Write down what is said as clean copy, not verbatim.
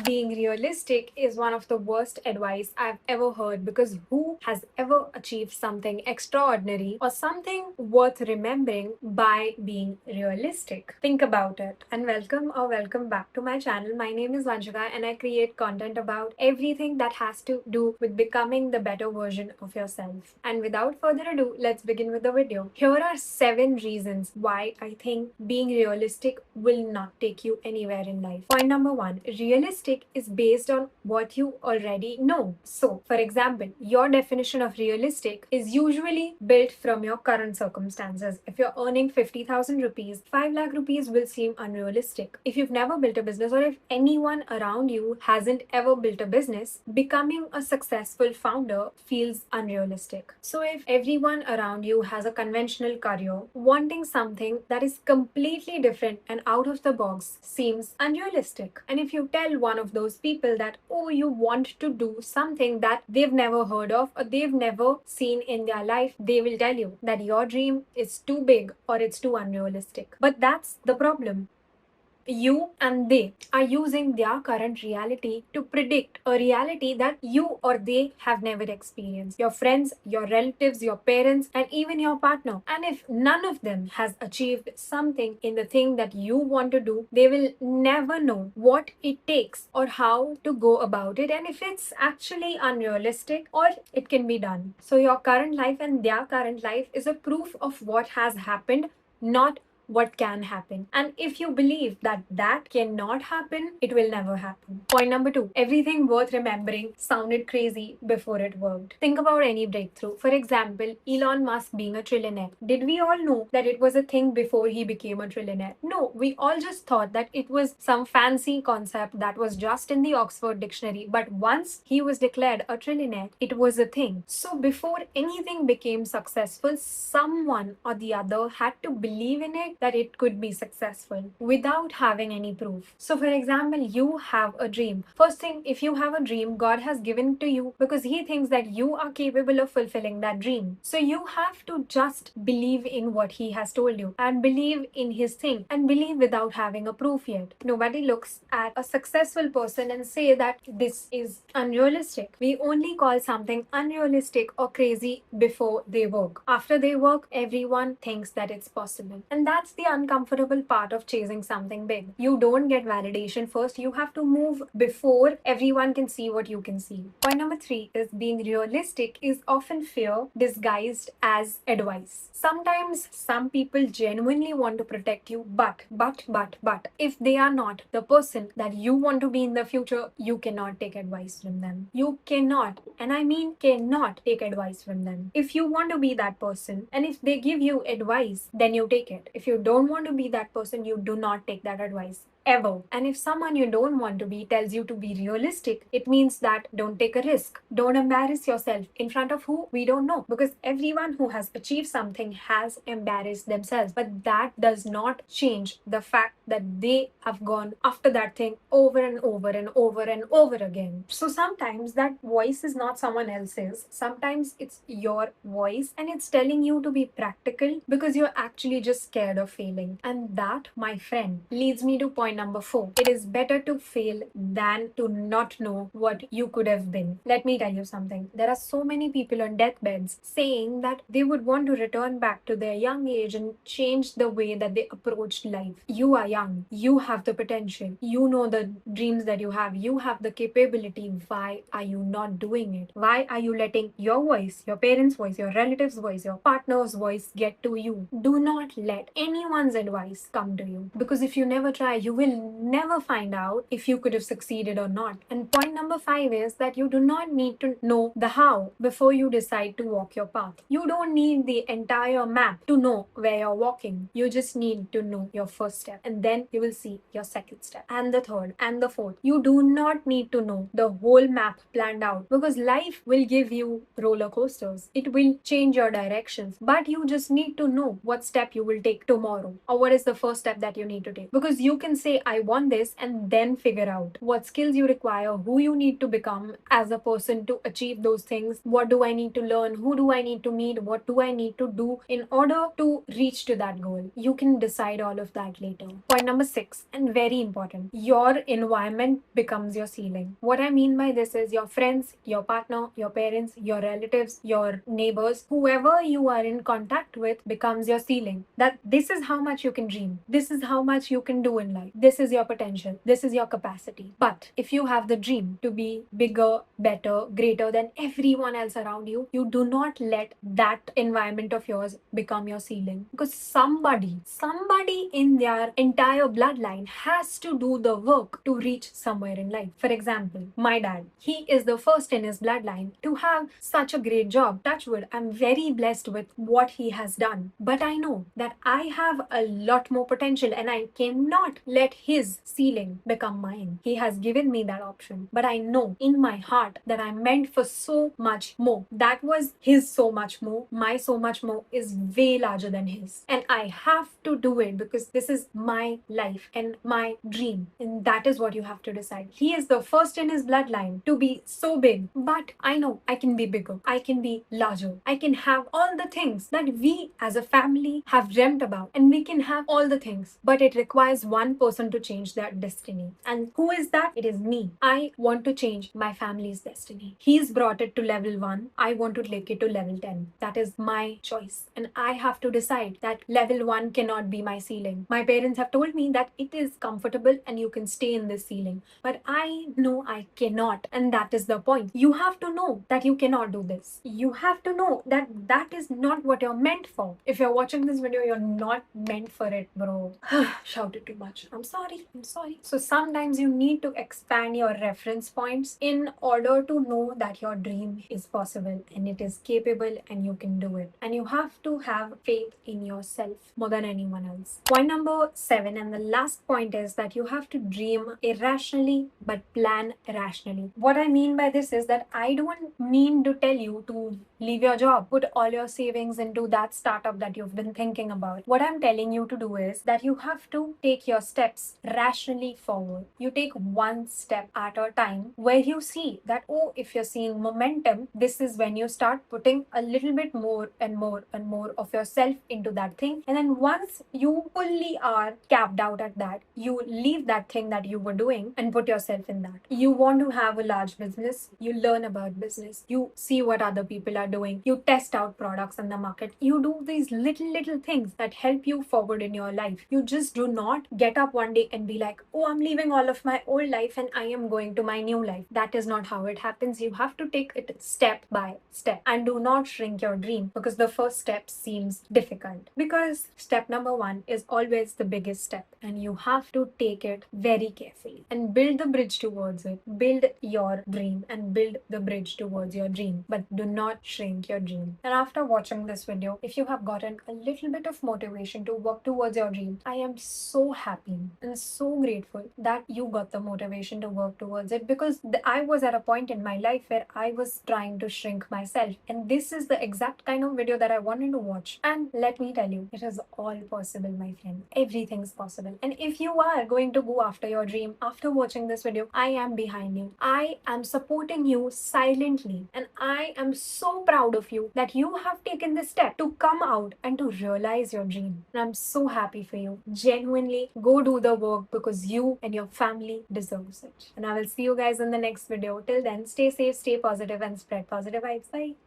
Being realistic is one of the worst advice I've ever heard because who has ever achieved something extraordinary or something worth remembering by being realistic? Think about it. And welcome back to my channel. My name is Vanshika and I create content about everything that has to do with becoming the better version of yourself. And without further ado, let's begin with the video. Here are 7 reasons why I think being realistic will not take you anywhere in life. Point number 1, realistic is based on what you already know. So, for example, your definition of realistic is usually built from your current circumstances. If you're earning 50,000 rupees, 5 lakh rupees will seem unrealistic. If you've never built a business or if anyone around you hasn't ever built a business, becoming a successful founder feels unrealistic. So, if everyone around you has a conventional career, wanting something that is completely different and out of the box seems unrealistic. And if you tell one of those people that, oh, you want to do something that they've never heard of or they've never seen in their life, they will tell you that your dream is too big or it's too unrealistic. But that's the problem. You and they are using their current reality to predict a reality that you or they have never experienced. Your friends, your relatives, your parents, and even your partner. And if none of them has achieved something in the thing that you want to do, they will never know what it takes or how to go about it and if it's actually unrealistic or it can be done. So, your current life and their current life is a proof of what has happened, not what can happen. And if you believe that that cannot happen, it will never happen. Point number 2, everything worth remembering sounded crazy before it worked. Think about any breakthrough. For example, Elon Musk being a trillionaire. Did we all know that it was a thing before he became a trillionaire? No, we all just thought that it was some fancy concept that was just in the Oxford Dictionary. But once he was declared a trillionaire, it was a thing. So before anything became successful, someone or the other had to believe in it that it could be successful without having any proof. So, for example, you have a dream. First thing, if you have a dream, God has given it to you because He thinks that you are capable of fulfilling that dream. So, you have to just believe in what He has told you and believe in His thing and believe without having a proof yet. Nobody looks at a successful person and say that this is unrealistic. We only call something unrealistic or crazy before they work. After they work, everyone thinks that it's possible. And that's the uncomfortable part of chasing something big. You don't get validation first, you have to move before everyone can see what you can see. Point number 3 is being realistic is often fear disguised as advice. Sometimes some people genuinely want to protect you, but if they are not the person that you want to be in the future, you cannot take advice from them. You cannot, and I mean cannot take advice from them. If you want to be that person and if they give you advice, then you take it. If you don't want to be that person, you do not take that advice ever. And if someone you don't want to be tells you to be realistic, it means that don't take a risk. Don't embarrass yourself in front of who? We don't know. Because everyone who has achieved something has embarrassed themselves. But that does not change the fact that they have gone after that thing over and over and over and over again. So sometimes that voice is not someone else's. Sometimes it's your voice and it's telling you to be practical because you're actually just scared of failing. And that, my friend, leads me to point number 4. It is better to fail than to not know what you could have been. Let me tell you something. There are so many people on deathbeds saying that they would want to return back to their young age and change the way that they approached life. You are young. You have the potential. You know the dreams that you have. You have the capability. Why are you not doing it? Why are you letting your voice, your parents' voice, your relatives' voice, your partner's voice get to you? Do not let anyone's advice come to you. Because if you never try, you will never find out if you could have succeeded or not. And point number 5 is that you do not need to know the how before you decide to walk your path. You don't need the entire map to know where you're walking. You just need to know your first step. And then you will see your second step and the third and the fourth. You do not need to know the whole map planned out because life will give you roller coasters. It will change your directions. But you just need to know what step you will take tomorrow or what is the first step that you need to take. Because you can say say, I want this, and then figure out what skills you require, who you need to become as a person to achieve those things. What do I need to learn? Who do I need to meet? What do I need to do in order to reach to that goal? You can decide all of that later. Point number 6, and very important, your environment becomes your ceiling. What I mean by this is your friends, your partner, your parents, your relatives, your neighbors, whoever you are in contact with becomes your ceiling. That this is how much you can dream. This is how much you can do in life. This is your potential. This is your capacity. But if you have the dream to be bigger, better, greater than everyone else around you, you do not let that environment of yours become your ceiling. Because somebody in their entire bloodline has to do the work to reach somewhere in life. For example, my dad, he is the first in his bloodline to have such a great job. Touchwood, I'm very blessed with what he has done. But I know that I have a lot more potential and I cannot let his ceiling become mine. He has given me that option. But I know in my heart that I'm meant for so much more. That was his so much more. My so much more is way larger than his. And I have to do it because this is my life and my dream. And that is what you have to decide. He is the first in his bloodline to be so big. But I know I can be bigger. I can be larger. I can have all the things that we as a family have dreamt about. And we can have all the things. But it requires one person to change their destiny. And who is that? It is me. I want to change my family's destiny. He's brought it to level 1. I want to take it to level 10. That is my choice. And I have to decide that level 1 cannot be my ceiling. My parents have told me that it is comfortable and you can stay in this ceiling. But I know I cannot. And that is the point. You have to know that you cannot do this. You have to know that that is not what you're meant for. If you're watching this video, you're not meant for it, bro. Shouted too much. I'm sorry. So sometimes you need to expand your reference points in order to know that your dream is possible and it is capable and you can do it. And you have to have faith in yourself more than anyone else. Point number 7 and the last point is that you have to dream irrationally but plan rationally. What I mean by this is that I don't mean to tell you to leave your job, put all your savings into that startup that you've been thinking about. What I'm telling you to do is that you have to take your steps rationally forward. You take one step at a time where you see that, oh, if you're seeing momentum, this is when you start putting a little bit more and more and more of yourself into that thing. And then once you fully are capped out at that, you leave that thing that you were doing and put yourself in that. You want to have a large business, you learn about business, you see what other people are doing, you test out products in the market, you do these little things that help you forward in your life. You just do not get up one day and be like, oh, I'm leaving all of my old life and I am going to my new life. That is not how it happens. You have to take it step by step and do not shrink your dream because the first step seems difficult. Because step number 1 is always the biggest step and you have to take it very carefully and build the bridge towards it. Build your dream and build the bridge towards your dream, but do not shrink your dream. And after watching this video, if you have gotten a little bit of motivation to work towards your dream, I am so happy and so grateful that you got the motivation to work towards it because I was at a point in my life where I was trying to shrink myself, and this is the exact kind of video that I wanted to watch. And let me tell you, it is all possible, my friend. Everything's possible. And if you are going to go after your dream after watching this video, I am behind you. I am supporting you silently, and I am so proud of you that you have taken this step to come out and to realize your dream. And I'm so happy for you. Genuinely, go do the work because you and your family deserves it. And I will see you guys in the next video. Till then, stay safe, stay positive, and spread positive vibes. Bye.